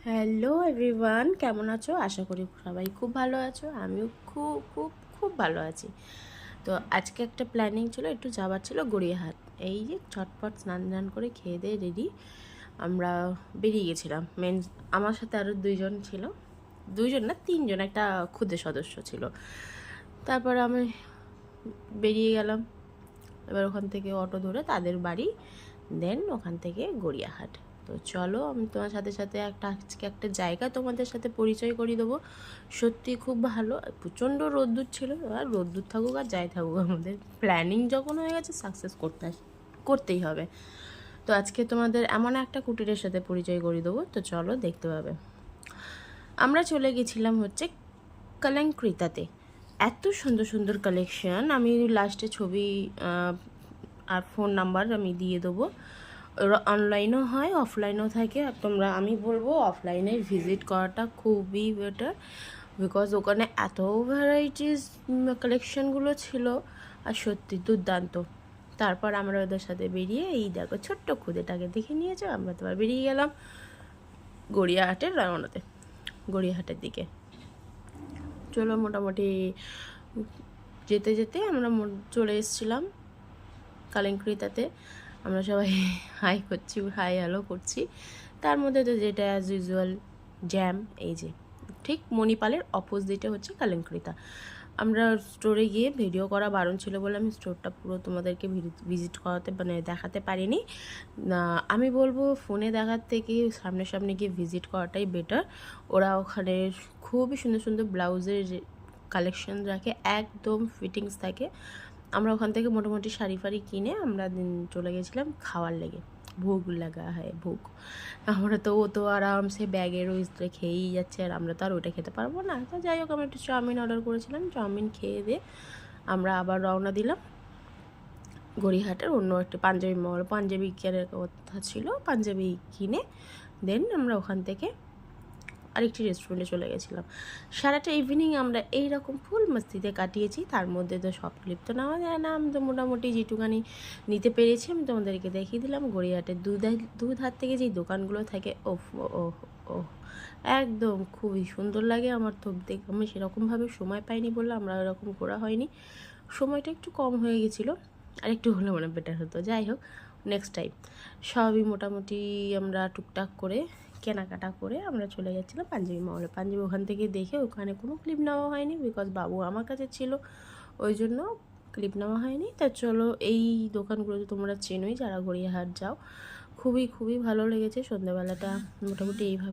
Hello everyone, কেমন আছো? আশা করি সবাই খুব ভালো আছো। আমিও খুব খুব খুব ভালো আছি। তো আজকে একটা প্ল্যানিং ছিল, একটু যাওয়ার ছিল গড়িয়াহাট। এই যে ঝটপট স্নান টান করে খেয়ে দিয়ে রেডি আমরা বেরিয়ে গেছিলাম। আমার সাথে আরও দুইজন ছিল, দুইজন না তিনজন, একটা ক্ষুদে সদস্য ছিল। তারপর আমি বেরিয়ে গেলাম। এবার ওখান থেকে অটো ধরে তাদের বাড়ি, দেন ওখান থেকে গড়িয়াহাট। তো চলো, আমি তোমার সাথে সাথে আজকে একটা জায়গা তোমাদের সাথে পরিচয় করিয়ে দেবো। সত্যি খুব ভালো, প্রচণ্ড রোদ্দুর ছিল। আর রোদ্দুর থাকুক আর যাই থাকুক, আমাদের প্ল্যানিং যখন হয়ে গেছে সাকসেস করতেই হবে। তো আজকে তোমাদের এমন একটা কুটিরের সাথে পরিচয় করিয়ে দেবো, তো চলো দেখতে পাবে। আমরা চলে গেছিলাম হচ্ছে কালাঙ্কৃতাতে। এত সুন্দর সুন্দর কালেকশন, আমি লাস্টে ছবি আর ফোন নাম্বার আমি দিয়ে দেবো। অনলাইনও হয়, অফলাইনও থাকে। আর আমি বলবো অফলাইনে ভিজিট করাটা খুবই বেটার, বিকজ ওখানে এত ভ্যারাইটিস কালেকশনগুলো ছিল আর সত্যি দুর্দান্ত। তারপর আমরা ওদের সাথে বেরিয়ে এই দেখো ছোট্ট খুদেটাকে দেখে নিয়েছে, আমরা তোমার বেরিয়ে গেলাম গড়িয়াহাটের দিকে। চলো, মোটামুটি যেতে যেতে আমরা চলে এসেছিলাম কালিঙ্করিতাতে। আমরা সবাই হাই করছি, হাই হ্যালো করছি। তার মধ্যে তো যেটা অ্যাজ ইউজুয়াল জ্যাম, এই যে ঠিক মণিপালের অপোজিটে হচ্ছে কালিঙ্করিতা। আমরা স্টোরে গিয়ে ভিডিও করা বারণ ছিল বলে আমি স্টোরটা পুরো তোমাদেরকে ভিজিট করাতে দেখাতে পারিনি। আমি বলবো ফোনে দেখার থেকে সামনে গিয়ে ভিজিট করাটাই বেটার। ওরা ওখানে খুবই সুন্দর সুন্দর ব্লাউজের কালেকশন রাখে, একদম ফিটিংস থাকে। আমরা ওখান থেকে মোটামুটি শাড়ি ফাড়ি কিনে আমরা চলে গেছিলাম খাওয়ার লেগে। ভোগ লাগা হয়, ভোগ। আমরা তো ও তো আরামসে ব্যাগের ওই খেয়েই যাচ্ছে, আর আমরা তো আর ওইটা খেতে পারবো না। তো যাই হোক, আমরা একটু চাউমিন অর্ডার করেছিলাম, চাউমিন খেয়ে দিয়ে আমরা আবার রওনা দিলাম গড়িয়াহাটের অন্য একটা পাঞ্জাবি কেনার কথা ছিল, পাঞ্জাবি কিনে দেন আমরা ওখান থেকে আরেকটি রেস্টুরেন্টে চলে গেছিলাম। সারাটা ইভিনিং আমরা এইরকম ফুল মস্তিতে কাটিয়েছি। তার মধ্যে তো সব ক্লিপ তো নেওয়া যায় না, আমি তো মোটামুটি যেটুকানি নিতে পেরেছি আমি তোমাদেরকে দেখিয়ে দিলাম। গড়িয়াহাটের দুধ হাত থেকে যেই দোকানগুলো থাকে, ওহ ওহ ওহ, একদম খুবই সুন্দর লাগে। আমার তো আমি সেরকমভাবে সময় পাইনি বললে আমরা এরকম ঘোরা হয়নি, সময়টা একটু কম হয়ে গেছিলো। আর একটু হলে মনে বেটার হতো। যাই হোক, নেক্সট টাইম সবই মোটামুটি আমরা টুকটাক করে কেনাকাটা করে আমরা চলে যাচ্ছিলাম পাঞ্জাবি মহলে। পাঞ্জাবি ওখান থেকে দেখে ওখানে কোনো ক্লিপ নেওয়া হয়নি, বিকজ বাবু আমার কাছে ছিল, ওই জন্য ক্লিপ নেওয়া হয়নি। তা চলো, এই দোকানগুলো তো তোমরা চেনোই যারা গড়িয়াহাট যাও। খুবই খুবই ভালো লেগেছে। সন্ধ্যাবেলাটা মোটামুটি এইভাবে